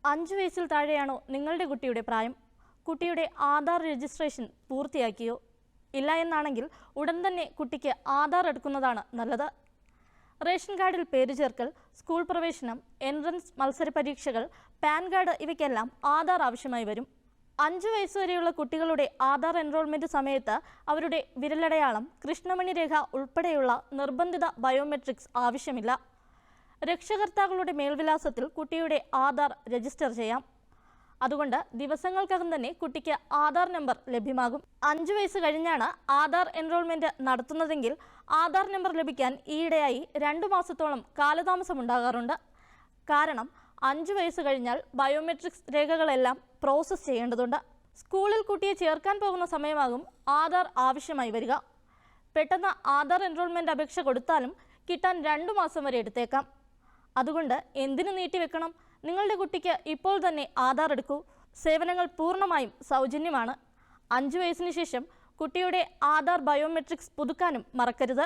5 വയസ്സിൽ താഴെയാണോ നിങ്ങളുടെ കുട്ടിയുടെ പ്രായം? കുട്ടിയുടെ ആധാർ രജിസ്ട്രേഷൻ പൂർത്തിയാക്കിയോ? ഇല്ല എന്നാണെങ്കിൽ ഉടൻ തന്നെ കുട്ടിക്ക് ആധാർ എടുക്കുന്നതാണ് നല്ലത്. റേഷൻ കാർഡിൽ പേര് ചേർക്കൽ, സ്കൂൾ പ്രവേശനം, എൻട്രൻസ് മത്സര പരീക്ഷകൾ, പാൻ കാർഡ് ഇവയ്ക്കെല്ലാം ആധാർ ആവശ്യമായി വരും. 5 വയസ്സുവരെയുള്ള കുട്ടികളുടെ ആധാർ എൻറോൾമെൻറ്റ് സമയത്ത് അവരുടെ വിരലടയാളം, കൃഷ്ണമണി രേഖ ഉൾപ്പെടെയുള്ള നിർബന്ധിത ബയോമെട്രിക്സ് ആവശ്യമില്ല. രക്ഷകർത്താക്കളുടെ മേൽവിലാസത്തിൽ കുട്ടിയുടെ ആധാർ രജിസ്റ്റർ ചെയ്യാം. അതുകൊണ്ട് ദിവസങ്ങൾക്കകം തന്നെ കുട്ടിക്ക് ആധാർ നമ്പർ ലഭ്യമാകും. 5 വയസ്സ് കഴിഞ്ഞാണ് ആധാർ എൻറോൾമെൻറ്റ് നടത്തുന്നതെങ്കിൽ ആധാർ നമ്പർ ലഭിക്കാൻ ഈയിടെയായി 2 മാസത്തോളം കാലതാമസമുണ്ടാകാറുണ്ട്. കാരണം 5 വയസ്സ് കഴിഞ്ഞാൽ ബയോമെട്രിക്സ് രേഖകളെല്ലാം പ്രോസസ്സ് ചെയ്യേണ്ടതുണ്ട്. സ്കൂളിൽ കുട്ടിയെ ചേർക്കാൻ പോകുന്ന സമയമാകും ആധാർ ആവശ്യമായി വരിക. പെട്ടെന്ന് ആധാർ എൻറോൾമെൻറ്റ് അപേക്ഷ കൊടുത്താലും കിട്ടാൻ 2 മാസം വരെ എടുത്തേക്കാം. അതുകൊണ്ട് എന്തിനു നീട്ടിവെക്കണം? നിങ്ങളുടെ കുട്ടിക്ക് ഇപ്പോൾ തന്നെ ആധാർ എടുക്കൂ. സേവനങ്ങൾ പൂർണ്ണമായും സൗജന്യമാണ്. 5 വയസ്സിന് ശേഷം കുട്ടിയുടെ ആധാർ ബയോമെട്രിക്സ് പുതുക്കാനും മറക്കരുത്.